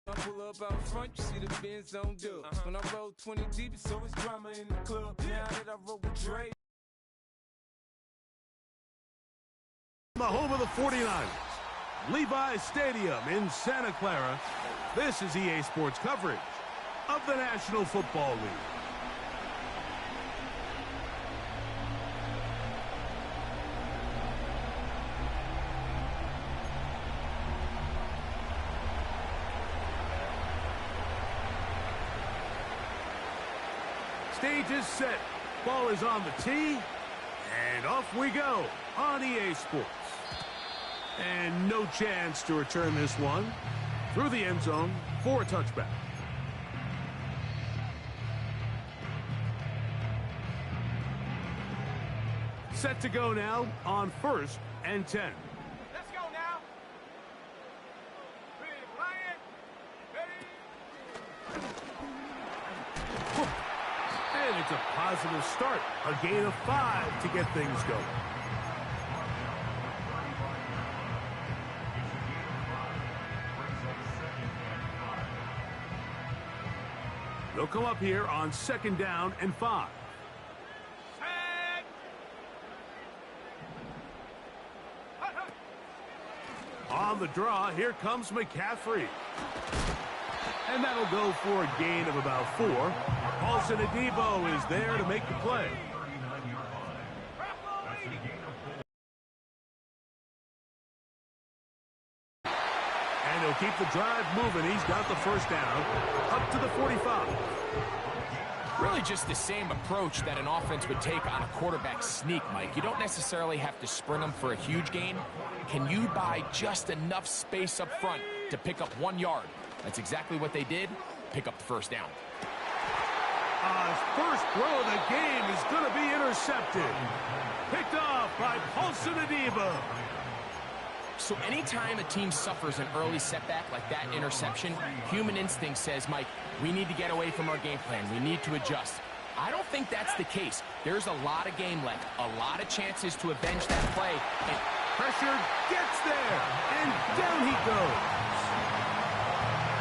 I pull up out front, you see the Benz on dub. When I roll 20 deep, it's always drama in the club. Now that I roll with Dre. The home of the 49ers, Levi's Stadium in Santa Clara. This is EA Sports coverage of the National Football League. Stage is set. Ball is on the tee. And off we go on EA Sports. And no chance to return this one through the end zone for a touchback. Set to go now on 1st and 10. Let's go now. And it's a positive start. A gain of 5 to get things going. They'll come up here on 2nd down and 5. On the draw, here comes McCaffrey. And that'll go for a gain of about 4. Paulson Adebo is there to make the play. And he'll keep the drive moving. He's got the first down up to the 45. Really just the same approach that an offense would take on a quarterback sneak, Mike. You don't necessarily have to sprint them for a huge gain. Can you buy just enough space up front to pick up 1 yard? That's exactly what they did. Pick up the first down. His first throw of the game is going to be intercepted. Picked off by Paulson Adebo. So anytime a team suffers an early setback like that interception, human instinct says, Mike, we need to get away from our game plan. We need to adjust. I don't think that's the case. There's a lot of game left, a lot of chances to avenge that play. And pressure gets there, and down he goes.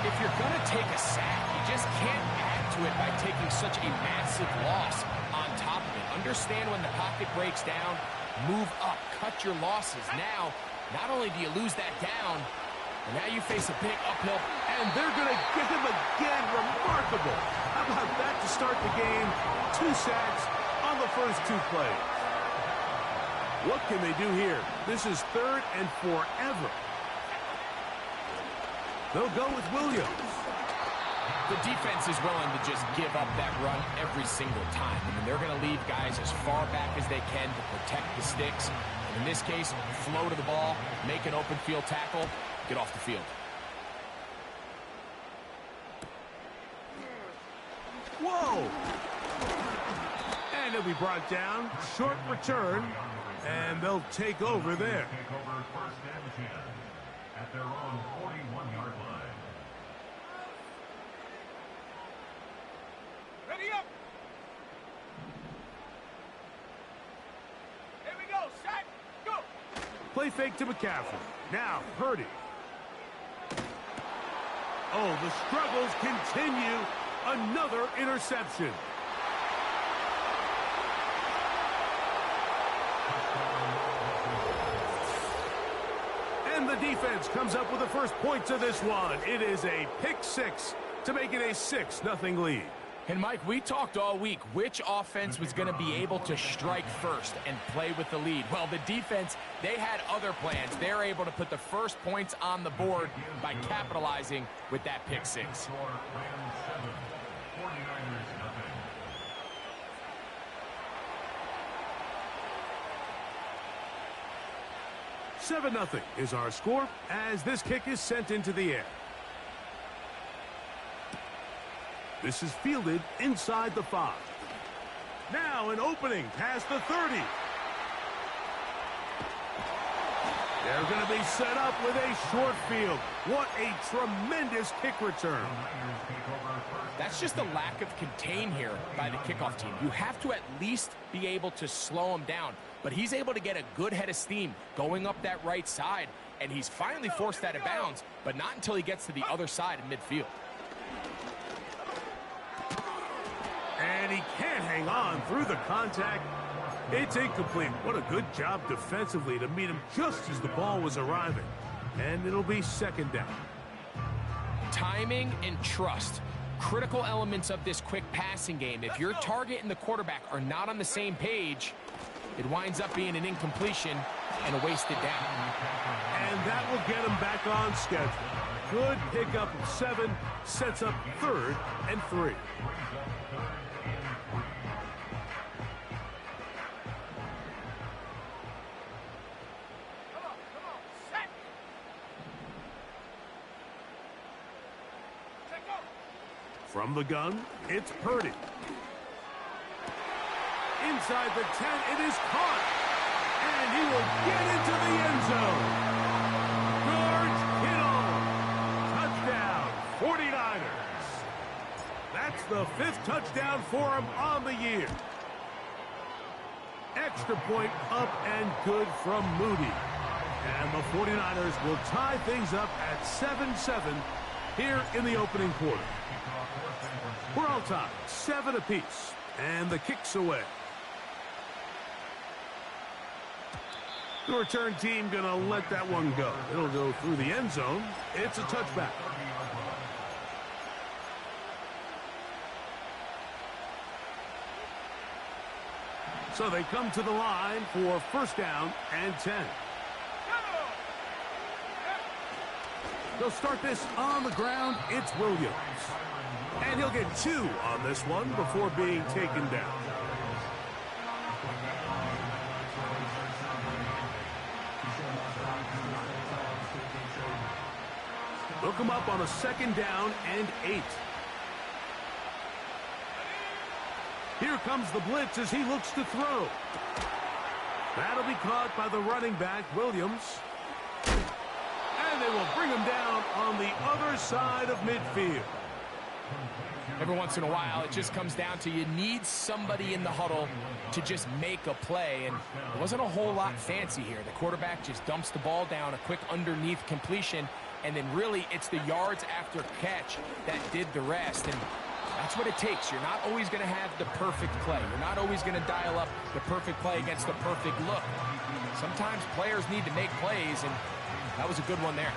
If you're going to take a sack, you just can't add to it by taking such a massive loss on top of it. Understand when the pocket breaks down, move up, cut your losses. Now, not only do you lose that down, but now you face a big uphill. And they're going to get him again. Remarkable. How about that to start the game? 2 sacks on the first 2 plays. What can they do here? This is 3rd and forever. They'll go with Williams. The defense is willing to just give up that run every single time. I mean, they're going to leave guys as far back as they can to protect the sticks. In this case, flow to the ball, make an open field tackle, get off the field. Whoa! And it'll be brought down. Short return. And they'll take over there. Take over 1st and 10 at their own 41-yard line. Ready up. Here we go. Shot. Go. Play fake to McCaffrey. Now, Purdy. Oh, the struggles continue. Another interception. And the defense comes up with the first points of this one. It is a pick 6 to make it a 6-0 lead. And, Mike, we talked all week which offense was going to be able to strike first and play with the lead. Well, the defense, they had other plans. They're able to put the first points on the board by capitalizing with that pick 6. 7-0 is our score as this kick is sent into the air. This is fielded inside the 5. Now an opening past the 30. They're going to be set up with a short field. What a tremendous kick return. That's just a lack of contain here by the kickoff team. You have to at least be able to slow him down. But he's able to get a good head of steam going up that right side. And he's finally forced out of bounds, but not until he gets to the other side of midfield. And he can't hang on through the contact. It's incomplete. What a good job defensively to meet him just as the ball was arriving. And it'll be second down. Timing and trust. Critical elements of this quick passing game. If your target and the quarterback are not on the same page, it winds up being an incompletion and a wasted down. And that will get him back on schedule. Good pickup of 7, sets up 3rd and 3. From the gun, it's Purdy. Inside the 10, it is caught. And he will get into the end zone. George Kittle. Touchdown, 49ers. That's the 5th touchdown for him on the year. Extra point up and good from Moody. And the 49ers will tie things up at 7-7 here in the opening quarter. We're all tied, 7 apiece, and the kick's away. The return team gonna let that one go. It'll go through the end zone. It's a touchback. So they come to the line for first down and 10. They'll start this on the ground. It's Williams. And he'll get 2 on this one before being taken down. Look him up on a 2nd down and 8. Here comes the blitz as he looks to throw. That'll be caught by the running back, Williams. And they will bring him down on the other side of midfield. Every once in a while, it just comes down to you need somebody in the huddle to just make a play, and it wasn't a whole lot fancy here. The quarterback just dumps the ball down, a quick underneath completion, and then really it's the yards after catch that did the rest, and that's what it takes. You're not always going to have the perfect play. You're not always going to dial up the perfect play against the perfect look. Sometimes players need to make plays, and that was a good one there.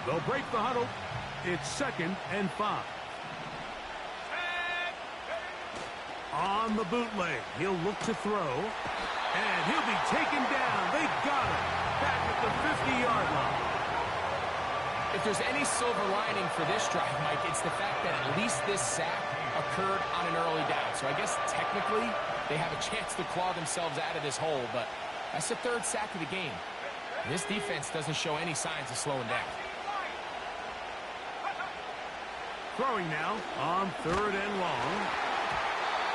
They'll break the huddle. It's 2nd and 5. On the bootleg, he'll look to throw. And he'll be taken down. They got him. Back at the 50-yard line. If there's any silver lining for this drive, Mike, it's the fact that at least this sack occurred on an early down. So I guess technically they have a chance to claw themselves out of this hole, but that's the 3rd sack of the game. This defense doesn't show any signs of slowing down. Throwing now on 3rd and long.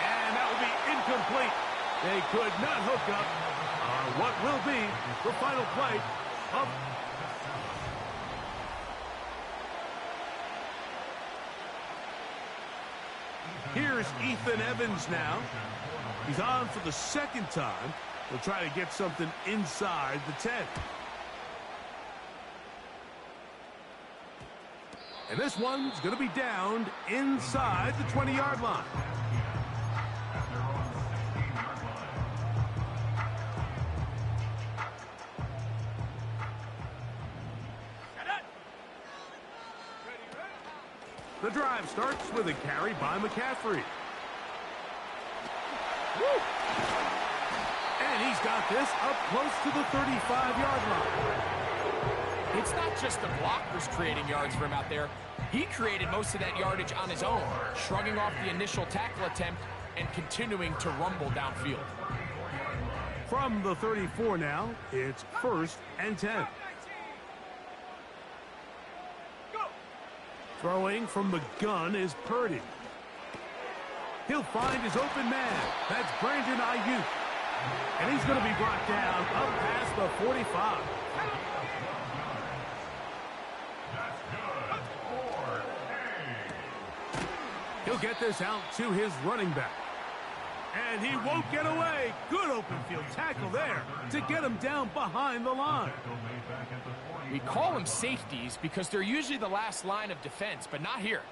And that will be incomplete. They could not hook up on what will be the final play of... Here's Ethan Evans now. He's on for the 2nd time. He'll try to get something inside the 10. And this one's going to be downed inside the 20-yard line. The drive starts with a carry by McCaffrey. Woo! And he's got this up close to the 35-yard line. It's not just the blockers creating yards for him out there. He created most of that yardage on his own, shrugging off the initial tackle attempt and continuing to rumble downfield. From the 34 now, it's 1st and 10. Throwing from the gun is Purdy. He'll find his open man. That's Brandon Ayuk. And he's going to be brought down up past the 45. He'll get this out to his running back. And he won't get away. Good open field tackle there to get him down behind the line. We call them safeties because they're usually the last line of defense, but not here.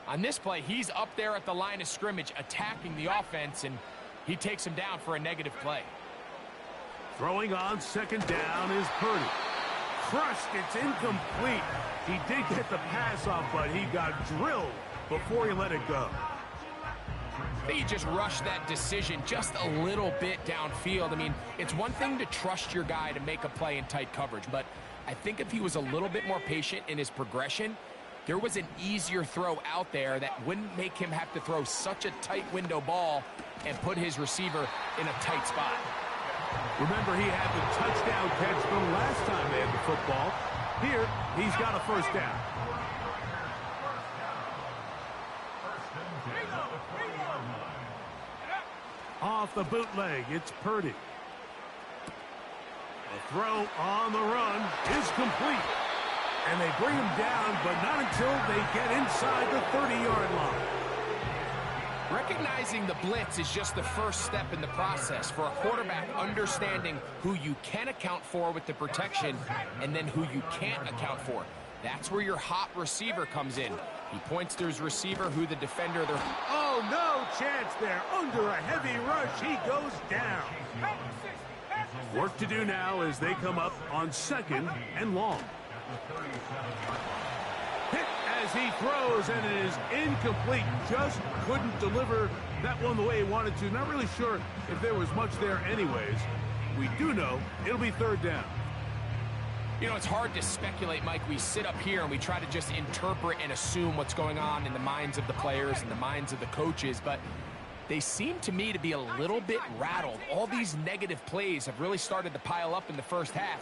On this play, he's up there at the line of scrimmage attacking the offense, and he takes him down for a negative play. Throwing on second down is Purdy. Crushed, it's incomplete. He did get the pass off, but he got drilled before he let it go. I think he just rushed that decision just a little bit downfield. I mean, it's one thing to trust your guy to make a play in tight coverage, but I think if he was a little bit more patient in his progression, there was an easier throw out there that wouldn't make him have to throw such a tight window ball and put his receiver in a tight spot. Remember, he had the touchdown catch the last time they had the football. Here, he's got a first down. Off the bootleg, it's Purdy. The throw on the run is complete. And they bring him down, but not until they get inside the 30-yard line. Recognizing the blitz is just the first step in the process for a quarterback understanding who you can account for with the protection and then who you can't account for. That's where your hot receiver comes in. He points to his receiver who the defender... Oh, no chance there. Under a heavy rush, he goes down. Work to do now as they come up on second and long. Hit as he throws, and it is incomplete. Just couldn't deliver that one the way he wanted to. Not really sure if there was much there anyways. We do know it'll be third down. You know, it's hard to speculate, Mike. We sit up here and we try to just interpret and assume what's going on in the minds of the players and the minds of the coaches, but they seem to me to be a little bit rattled. All these negative plays have really started to pile up in the first half.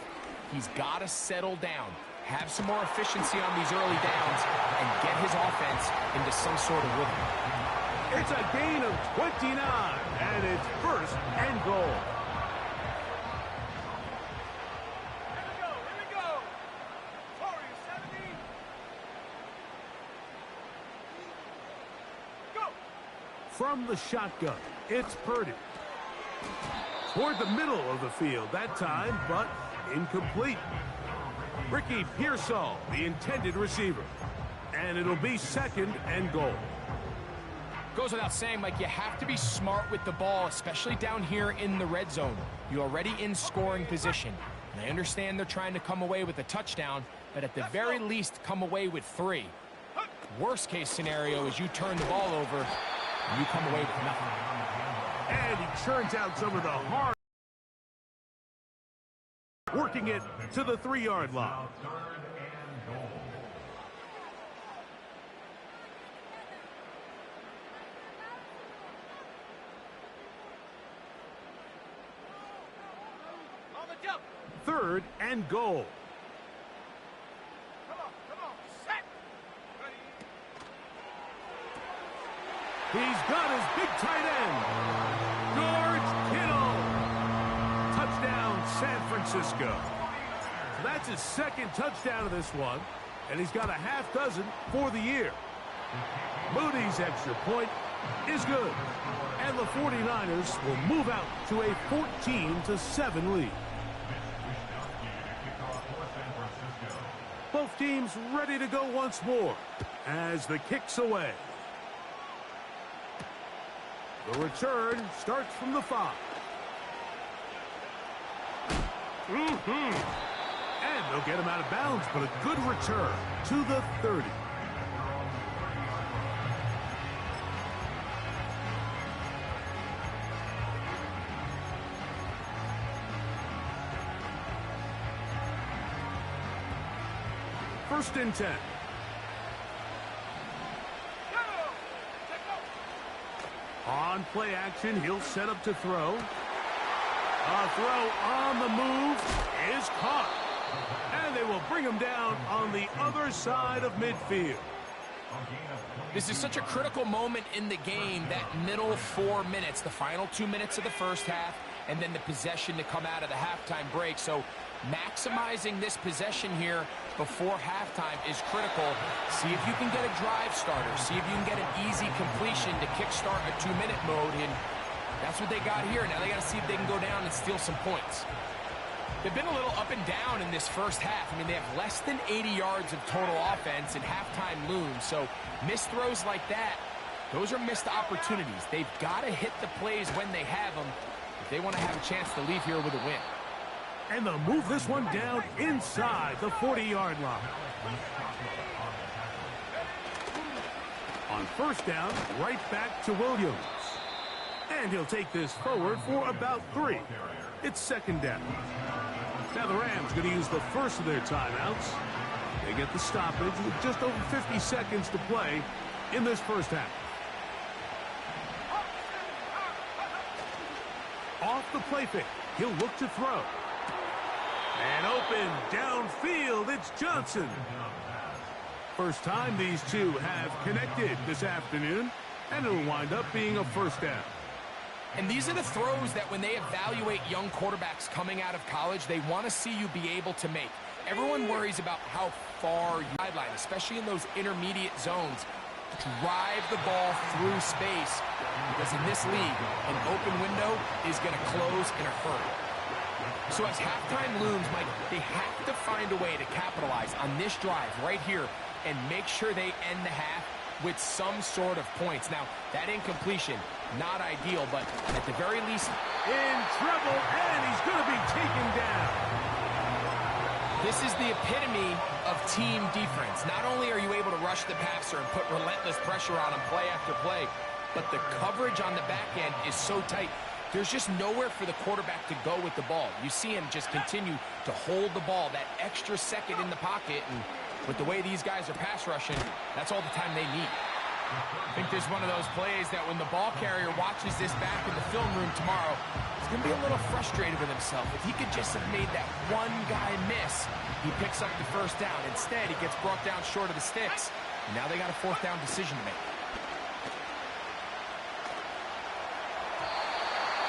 He's got to settle down, have some more efficiency on these early downs, and get his offense into some sort of rhythm. It's a gain of 29, and it's first and goal. From the shotgun, it's Purdy. Toward the middle of the field that time, but incomplete. Ricky Pearsall, the intended receiver. And it'll be second and goal. Goes without saying, Mike, you have to be smart with the ball, especially down here in the red zone. You're already in scoring position. And I understand they're trying to come away with a touchdown, but at the very least, come away with 3. Worst case scenario is you turn the ball over, you come away with nothing. And he churns out some of the hard, working it to the 3-yard line. Third and goal. He's got his big tight end, George Kittle. Touchdown, San Francisco. So that's his second touchdown of this one, and he's got a half dozen for the year. Moody's extra point is good, and the 49ers will move out to a 14-7 lead. Both teams ready to go once more as the kick's away. The return starts from the 5. And they'll get him out of bounds, but a good return to the 30. First and 10. On play action, he'll set up to throw. A throw on the move is caught. And they will bring him down on the other side of midfield. This is such a critical moment in the game, that middle 4 minutes, the final 2 minutes of the first half, and then the possession to come out of the halftime break. So maximizing this possession here before halftime is critical. See if you can get a drive starter. See if you can get an easy completion to kickstart a 2-minute mode, and that's what they got here. Now they got to see if they can go down and steal some points. They've been a little up and down in this first half. I mean, they have less than 80 yards of total offense, and halftime looms. So missed throws like that, those are missed opportunities. They've got to hit the plays when they have them if they want to have a chance to leave here with a win. And they'll move this one down inside the 40-yard line. On first down, right back to Williams. And he'll take this forward for about 3. It's second down. Now the Rams going to use the first of their timeouts. They get the stoppage with just over 50 seconds to play in this first half. Off the play fake, he'll look to throw. And open downfield, it's Johnson. First time these two have connected this afternoon, and it'll wind up being a first down. And these are the throws that when they evaluate young quarterbacks coming out of college, they want to see you be able to make. Everyone worries about how far you sideline, especially in those intermediate zones. Drive the ball through space, because in this league, an open window is going to close in a hurry. So as halftime looms, Mike, they have to find a way to capitalize on this drive right here and make sure they end the half with some sort of points. Now, that incompletion, not ideal, but at the very least, in trouble, and he's going to be taken down. This is the epitome of team defense. Not only are you able to rush the passer and put relentless pressure on him play after play, but the coverage on the back end is so tight. There's just nowhere for the quarterback to go with the ball. You see him just continue to hold the ball that extra second in the pocket, and with the way these guys are pass rushing, that's all the time they need. I think there's one of those plays that when the ball carrier watches this back in the film room tomorrow, he's going to be a little frustrated with himself. If he could just have made that one guy miss, he picks up the first down. Instead, he gets brought down short of the sticks, and now they got a fourth down decision to make.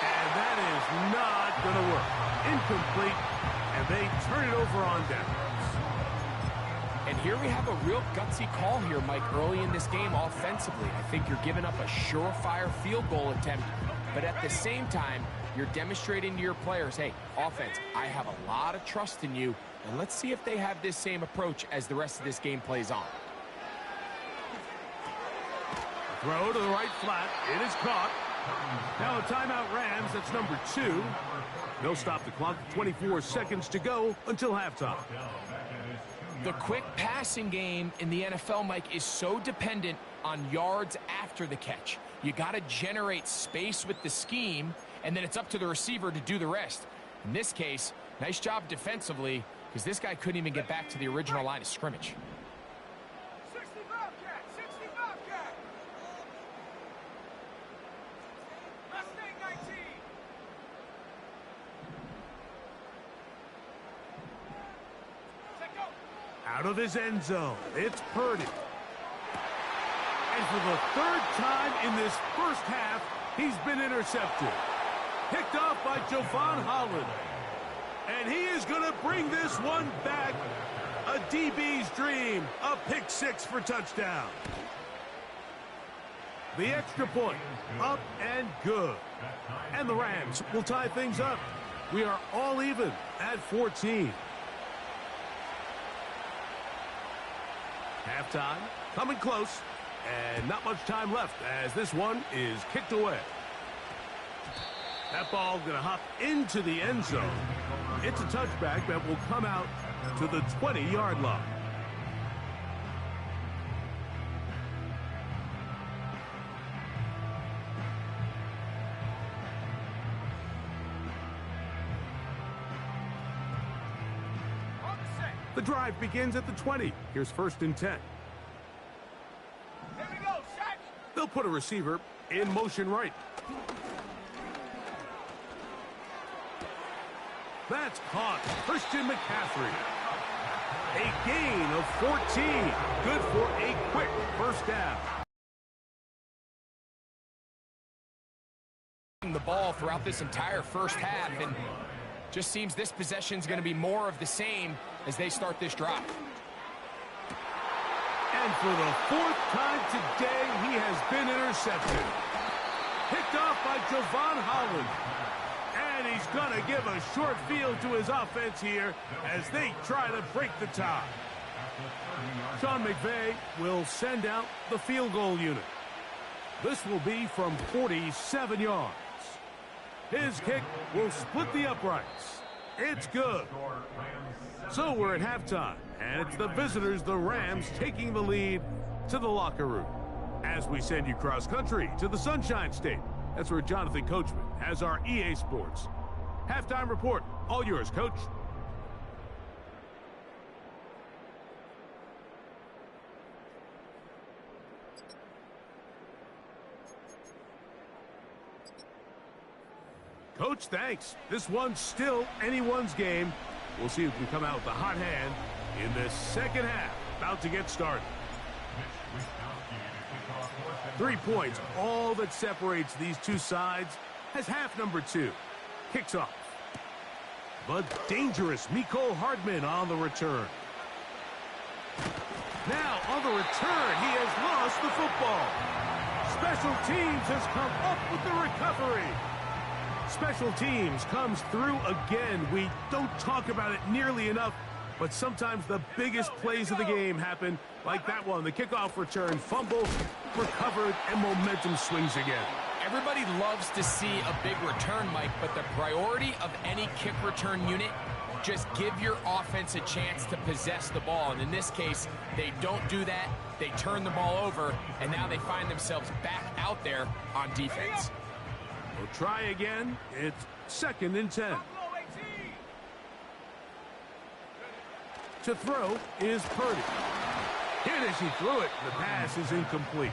And that is not going to work. Incomplete, and they turn it over on downs. And here we have a real gutsy call here, Mike, early in this game offensively. I think you're giving up a surefire field goal attempt, but at the same time, you're demonstrating to your players, hey, offense, I have a lot of trust in you, and let's see if they have this same approach as the rest of this game plays on. Throw to the right flat. It is caught. Now a timeout Rams, that's number 2. They'll stop the clock, 24 seconds to go until halftime. The quick passing game in the NFL, Mike, is so dependent on yards after the catch. You got to generate space with the scheme, and then it's up to the receiver to do the rest. In this case, nice job defensively, because this guy couldn't even get back to the original line of scrimmage. 60 Bobcat, 60 Bobcat. Mustang 19. Out of his end zone, it's Purdy. And for the third time in this first half, he's been intercepted. Picked off by Javon Holland. And he is going to bring this one back. A DB's dream, a pick 6 for touchdown. The extra point, up and good. And the Rams will tie things up. We are all even at 14. Halftime, coming close, and not much time left as this one is kicked away. That ball going to hop into the end zone. It's a touchback that will come out to the 20-yard line. The drive begins at the 20. Here's first and 10. Here we go, set. They'll put a receiver in motion right. That's caught. Christian McCaffrey. A gain of 14. Good for a quick first down. The ball throughout this entire first half, and just seems this possession is going to be more of the same as they start this drive. And for the fourth time today, he has been intercepted. Picked off by Javon Holland. And he's going to give a short field to his offense here as they try to break the tie. Sean McVay will send out the field goal unit. This will be from 47 yards. His kick will split the uprights. It's good. So we're at halftime, and it's the visitors, the Rams, taking the lead to the locker room. As we send you cross-country to the Sunshine State. That's where Jonathan Coachman has our EA Sports halftime report. All yours, Coach. Coach, thanks. This one's still anyone's game. We'll see who can come out with the hot hand in this second half. About to get started. 3 points, all that separates these two sides, as half number 2 kicks off. But dangerous Mecole Hardman on the return. Now on the return, he has lost the football. Special teams has come up with the recovery. Special teams comes through again. We don't talk about it nearly enough, but sometimes the biggest plays of the game happen like that one. The kickoff return, fumble, recovered, and momentum swings again. Everybody loves to see a big return, Mike, but the priority of any kick return unit, just give your offense a chance to possess the ball. And in this case, they don't do that. They turn the ball over, and now they find themselves back out there on defense. We'll try again. It's 2nd and 10. To throw is Purdy. Hit as he threw it. The pass is incomplete.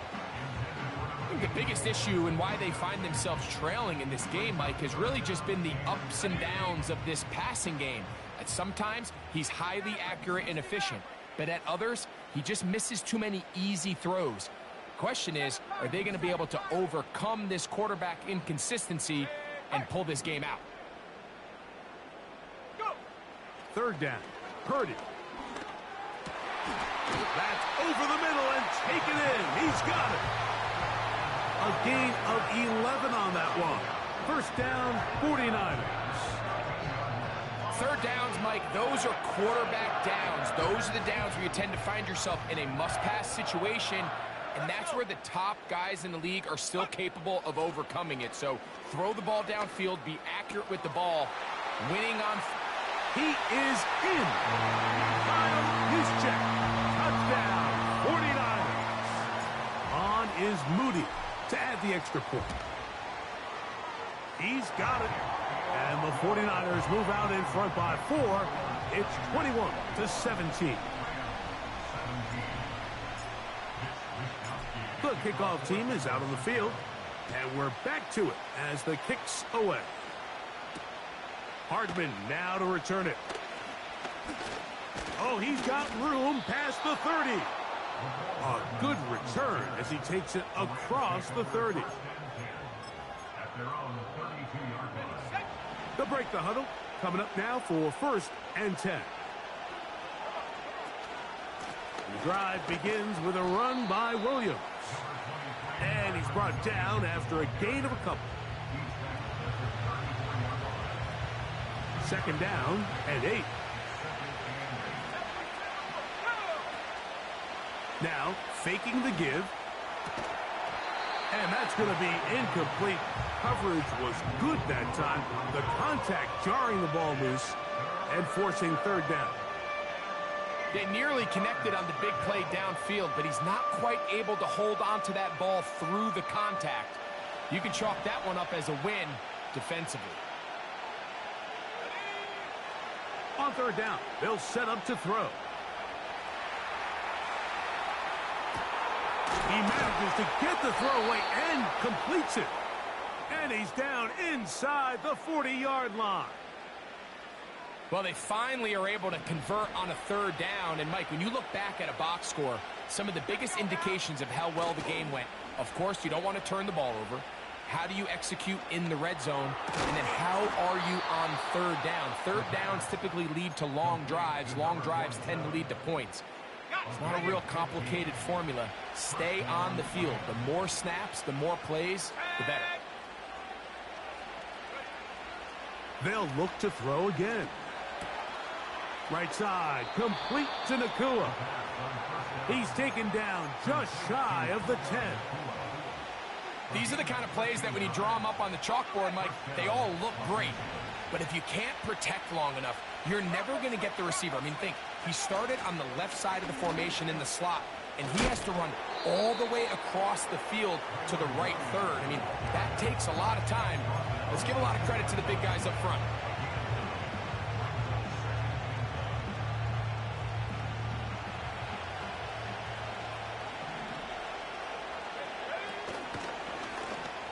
I think the biggest issue and why they find themselves trailing in this game, Mike, has really just been the ups and downs of this passing game. At sometimes, he's highly accurate and efficient, but at others, he just misses too many easy throws. Question is, are they going to be able to overcome this quarterback inconsistency and pull this game out? 3rd down. Purdy. That's over the middle and taken in. He's got it. A gain of 11 on that one. 1st down, 49ers. 3rd downs, Mike, those are quarterback downs. Those are the downs where you tend to find yourself in a must-pass situation, and that's where the top guys in the league are still capable of overcoming it. So throw the ball downfield, be accurate with the ball. Winning on... He is in. Kyle Juszczyk. Touchdown, 49ers. On is Moody to add the extra point. He's got it. And the 49ers move out in front by 4. It's 21-17. The kickoff team is out on the field, and we're back to it as the kick's away. Hardman now to return it. Oh, he's got room past the 30. A good return as he takes it across the 30. They'll break the huddle. Coming up now for 1st and 10. The drive begins with a run by Williams. And he's brought down after a gain of a couple. 2nd down and 8. Now faking the give. And that's going to be incomplete. Coverage was good that time. The contact jarring the ball loose and forcing 3rd down. They nearly connected on the big play downfield, but he's not quite able to hold on to that ball through the contact. You can chalk that one up as a win defensively. On 3rd down, they'll set up to throw. He manages to get the throw away and completes it. And he's down inside the 40-yard line. Well, they finally are able to convert on a 3rd down. And, Mike, when you look back at a box score, some of the biggest indications of how well the game went, of course, you don't want to turn the ball over. How do you execute in the red zone? And then how are you on third down? Third downs typically lead to long drives. Long drives tend to lead to points. It's not a real complicated formula. Stay on the field. The more snaps, the more plays, the better. They'll look to throw again. Right side, complete to Nakua. He's taken down just shy of the 10. These are the kind of plays that when you draw them up on the chalkboard, Mike, they all look great. But if you can't protect long enough, you're never going to get the receiver. I mean, think, he started on the left side of the formation in the slot, and he has to run all the way across the field to the right third. I mean, that takes a lot of time. Let's give a lot of credit to the big guys up front.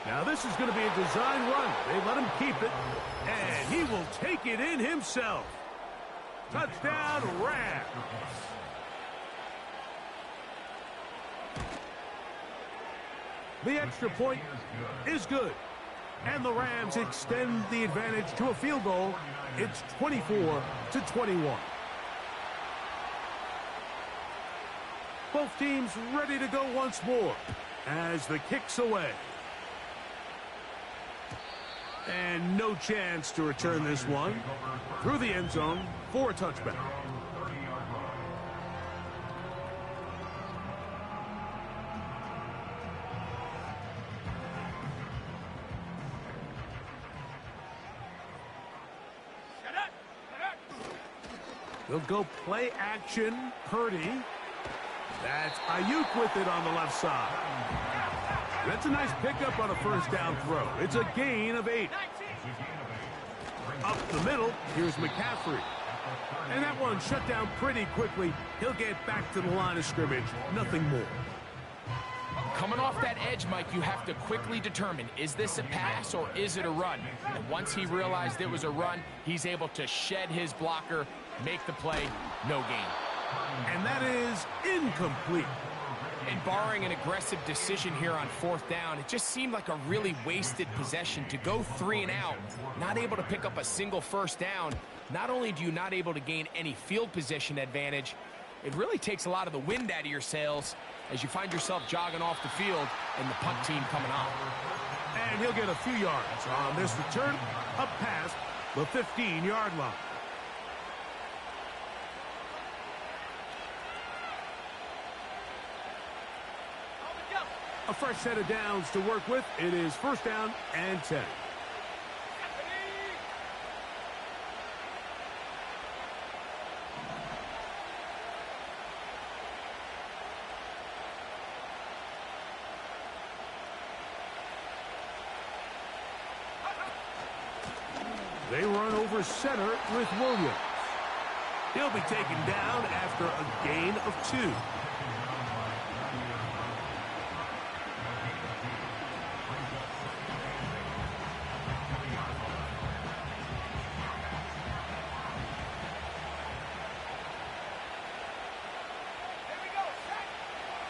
Now this is going to be a design run. They let him keep it, and he will take it in himself. Touchdown, Rams. The extra point is good, and the Rams extend the advantage to a field goal. It's 24-21. Both teams ready to go once more as the kick's away. And no chance to return this one through the end zone for a touchback. They'll go play action. Purdy. That's Ayuk with it on the left side. That's a nice pickup on a first down throw. It's a gain of 8. Up the middle, here's McCaffrey. And that one shut down pretty quickly. He'll get back to the line of scrimmage. Nothing more. Coming off that edge, Mike, you have to quickly determine, is this a pass or is it a run? And once he realized it was a run, he's able to shed his blocker, make the play, no gain. And that is incomplete. And barring an aggressive decision here on fourth down, it just seemed like a really wasted possession to go 3 and out, not able to pick up a single first down. Not only do you not able to gain any field position advantage, it really takes a lot of the wind out of your sails as you find yourself jogging off the field and the punt team coming on. And he'll get a few yards on this return up past the 15-yard line. A fresh set of downs to work with. It is first down and 10. They run over center with Williams. He'll be taken down after a gain of 2.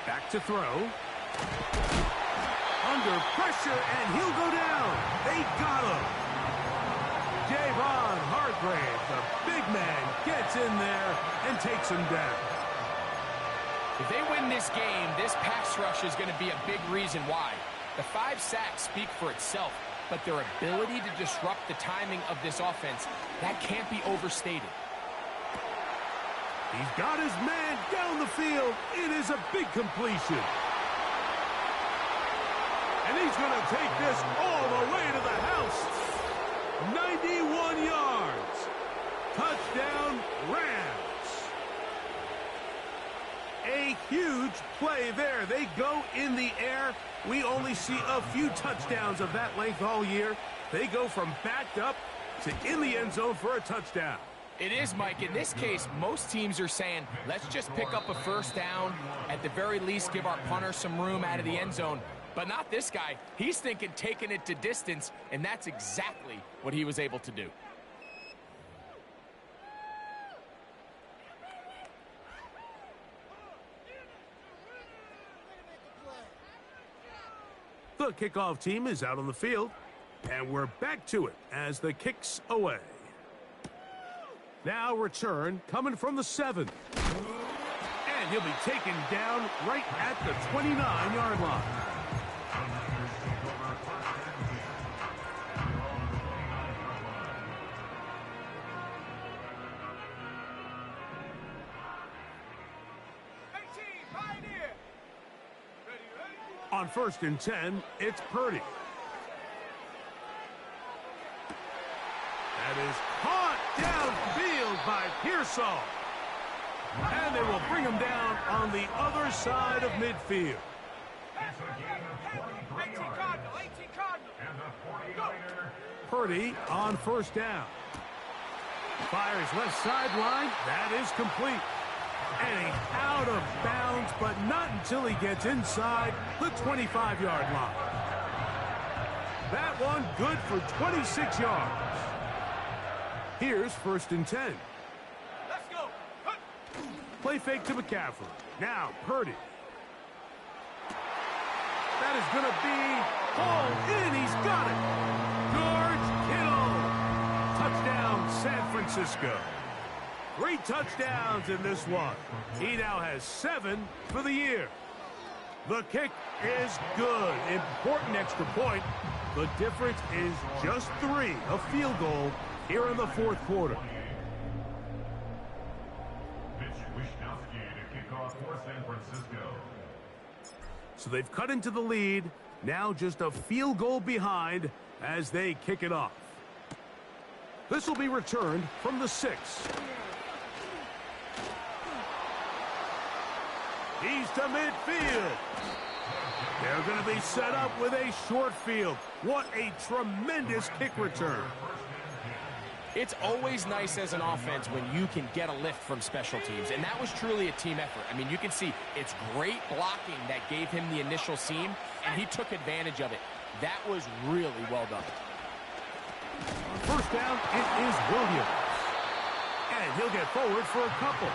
Back to throw. Under pressure, and he'll go down. They got him. Javon Hargrave, the big man, gets in there and takes him down. If they win this game, this pass rush is going to be a big reason why. The 5 sacks speak for itself, but their ability to disrupt the timing of this offense, that can't be overstated. He's got his man down the field. It is a big completion. And he's going to take this all the way to the house. 91 yards. Touchdown, Rams. A huge play there. They go in the air. We only see a few touchdowns of that length all year. They go from backed up to in the end zone for a touchdown. It is, Mike. In this case, most teams are saying, let's just pick up a first down. At the very least, give our punter some room out of the end zone. But not this guy. He's thinking taking it to distance, and that's exactly what he was able to do. The The kickoff team is out on the field, and we're back to it as the kick's away. Now return coming from the 7. And he'll be taken down right at the 29-yard line. On 1st and 10, it's Purdy. That is caught downfield by Pearsall. And they will bring him down on the other side of midfield. Purdy on 1st down. Fires left sideline. That is complete. And he's out of bounds, but not until he gets inside the 25-yard line. That one good for 26 yards. Here's 1st and 10. Let's go. Play fake to McCaffrey. Now Purdy. That is going to be hauled in. He's got it. George Kittle. Touchdown, San Francisco. 3 touchdowns in this one. He now has 7 for the year. The kick is good. Important extra point. The difference is just 3, a field goal here in the 4th quarter. So they've cut into the lead. Now just a field goal behind as they kick it off. This will be returned from the 6. He's to midfield. They're going to be set up with a short field. What a tremendous kick return. It's always nice as an offense when you can get a lift from special teams, and that was truly a team effort. I mean, you can see it's great blocking that gave him the initial seam, and he took advantage of it. That was really well done. On 1st down, it is Williams. And he'll get forward for a couple.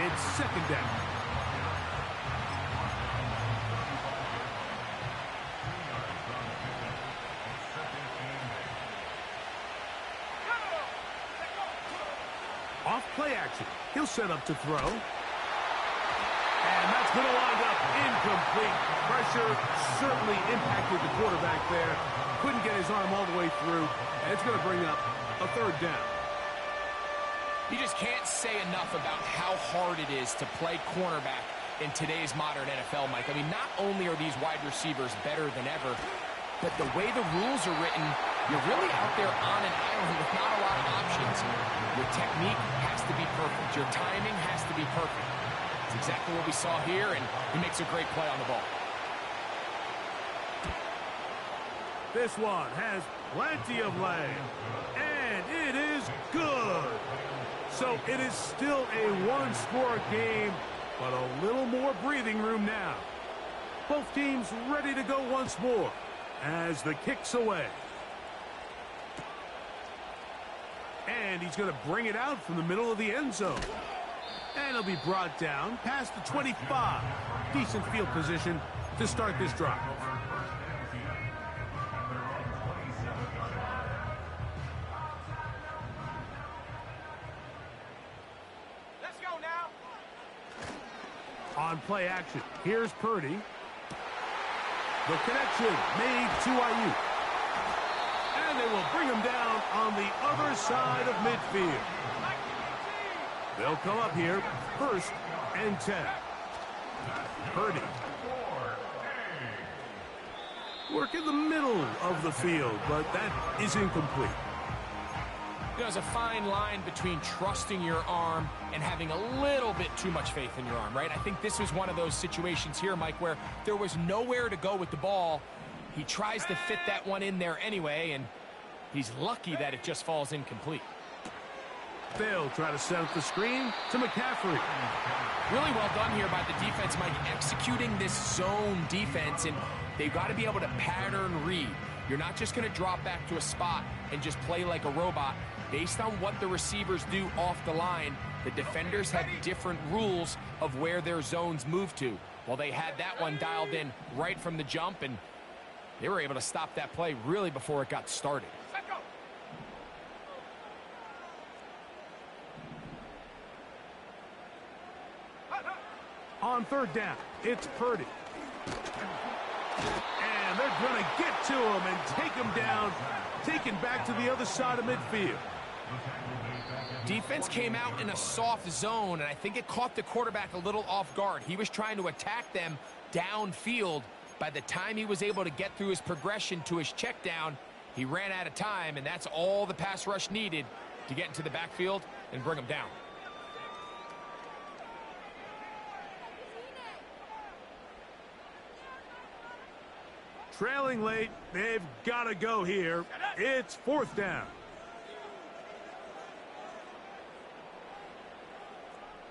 It's 2nd down. Off play action. He'll set up to throw. And that's going to wind up incomplete. Pressure certainly impacted the quarterback there. Couldn't get his arm all the way through. And it's going to bring up a 3rd down. You just can't say enough about how hard it is to play cornerback in today's modern NFL, Mike. I mean, not only are these wide receivers better than ever, but the way the rules are written, you're really out there on an island with not a lot of options. Your technique has to be perfect. Your timing has to be perfect. It's exactly what we saw here, and he makes a great play on the ball. This one has plenty of leg, and it is good. So it is still a 1-score game, but a little more breathing room now. Both teams ready to go once more as the kick's away. And he's going to bring it out from the middle of the end zone. And he'll be brought down past the 25. Decent field position to start this drive. Let's go now. On play action, here's Purdy. The connection made to Ayuk. And they will bring him down on the other side of midfield. They'll come up here, 1st and 10. Purdy. Work in the middle of the field, but that is incomplete. There's a fine line between trusting your arm and having a little bit too much faith in your arm, right? I think this was one of those situations here, Mike, where there was nowhere to go with the ball. He tries to fit that one in there anyway, and he's lucky that it just falls incomplete. They'll try to set up the screen to McCaffrey. Really well done here by the defense, Mike, executing this zone defense, and they've got to be able to pattern read. You're not just going to drop back to a spot and just play like a robot. Based on what the receivers do off the line, the defenders have different rules of where their zones move to. Well, they had that one dialed in right from the jump, and They were able to stop that play really before it got started. On third down, it's Purdy. And they're going to get to him and take him down, taken back to the other side of midfield. Defense came out in a soft zone, and I think it caught the quarterback a little off guard. He was trying to attack them downfield. By the time he was able to get through his progression to his check down, he ran out of time, and that's all the pass rush needed to get into the backfield and bring him down. Trailing late, they've got to go here. It's fourth down.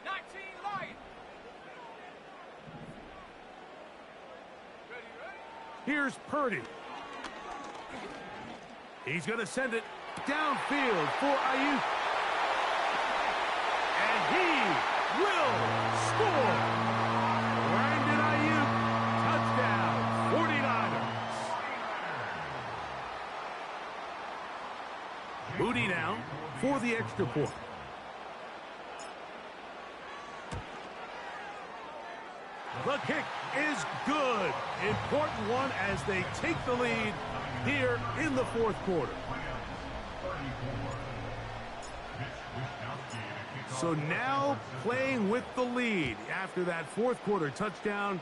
19 Lions. Here's Purdy. He's going to send it downfield for Ayuk. And he will score. Brandon Ayuk, touchdown, 49ers. Moody now for the extra point. The kick is good. Important one as they take the lead here in the fourth quarter. So now playing with the lead after that fourth quarter touchdown.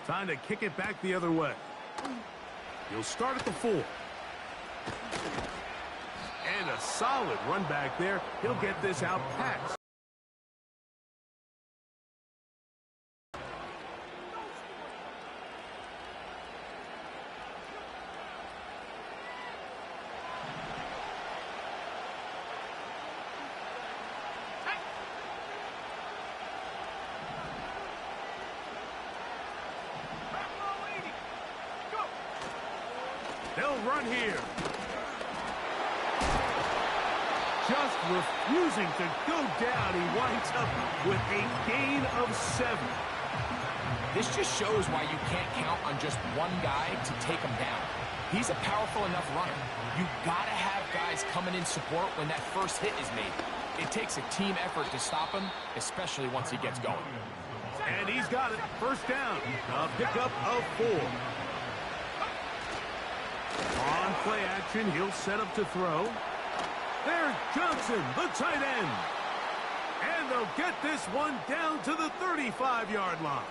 Time to kick it back the other way. He'll start at the 4. And a solid run back there. He'll get this out past. They'll run here. Just refusing to go down. He winds up with a gain of 7. This just shows why you can't count on just one guy to take him down. He's a powerful enough runner. You gotta have guys coming in support when that first hit is made. It takes a team effort to stop him, especially once he gets going. And he's got it. First down. A pickup of 4. On play action, he'll set up to throw. There's Johnson, the tight end. And they'll get this one down to the 35-yard line.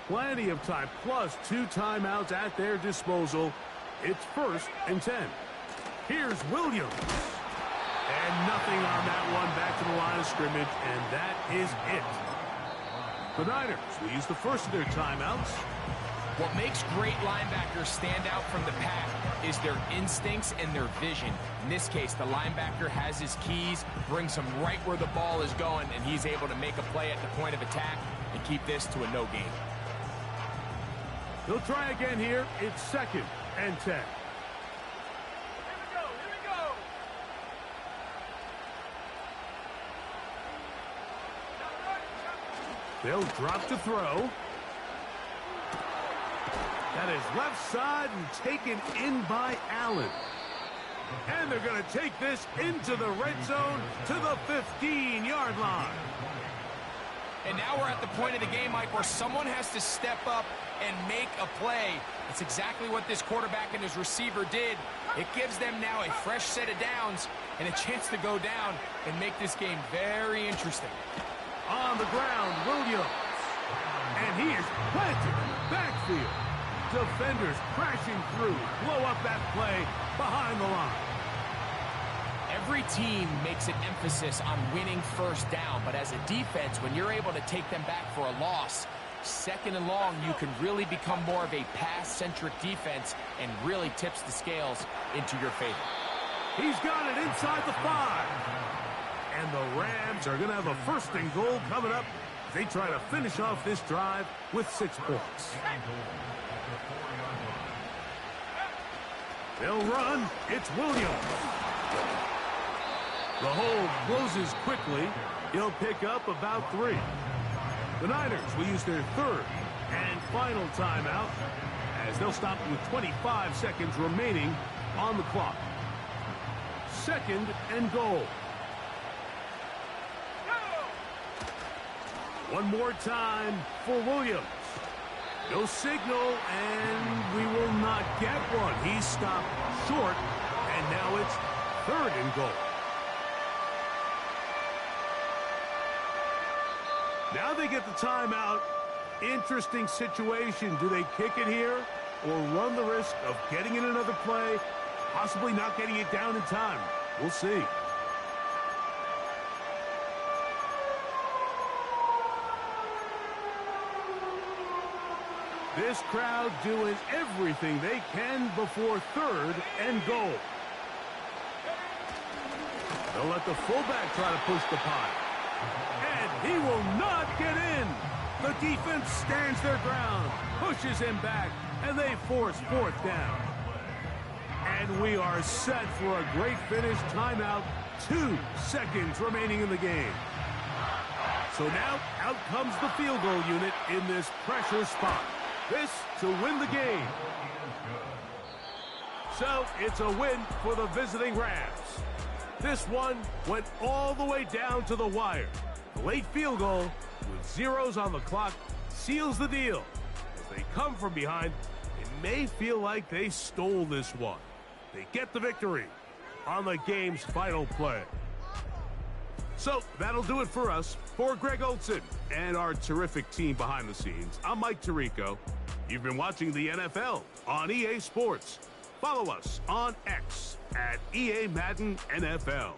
Plenty of time, plus 2 timeouts at their disposal. It's 1st and 10. Here's Williams. And nothing on that one, back to the line of scrimmage, and that is it. The Niners will use the first of their timeouts. What makes great linebackers stand out from the pack is their instincts and their vision. In this case, the linebacker has his keys, brings him right where the ball is going, and he's able to make a play at the point of attack and keep this to a no gain. He'll try again here. It's 2nd and 10. They'll drop to throw. That is left side and taken in by Allen. And they're going to take this into the red zone to the 15-yard line. And now we're at the point of the game, Mike, where someone has to step up and make a play. That's exactly what this quarterback and his receiver did. It gives them now a fresh set of downs and a chance to go down and make this game very interesting. On the ground, Williams. And he is planted in the backfield. Defenders crashing through, blow up that play behind the line. Every team makes an emphasis on winning first down, but as a defense, when you're able to take them back for a loss, 2nd and long, you can really become more of a pass-centric defense and really tips the scales into your favor. He's got it inside the 5. And the Rams are going to have a 1st and goal coming up. They try to finish off this drive with 6 points. They'll run. It's Williams. The hole closes quickly. He'll pick up about 3. The Niners will use their third and final timeout as they'll stop with 25 seconds remaining on the clock. 2nd and goal. One more time for Williams. No signal, and we will not get one. He stopped short, and now it's 3rd and goal. Now they get the timeout. Interesting situation. Do they kick it here or run the risk of getting in another play, possibly not getting it down in time? We'll see. This crowd doing everything they can before 3rd and goal. They'll let the fullback try to push the pile. And he will not get in. The defense stands their ground, pushes him back, and they force 4th down. And we are set for a great finish. Timeout, 2 seconds remaining in the game. So now out comes the field goal unit in this pressure spot. This to win the game. So it's a win for the visiting Rams. This one went all the way down to the wire. The late field goal with zeros on the clock seals the deal. As they come from behind, it may feel like they stole this one. They get the victory on the game's final play. So that'll do it for us. For Greg Olson and our terrific team behind the scenes, I'm Mike Tirico. You've been watching the NFL on EA Sports. Follow us on X at EA Madden NFL.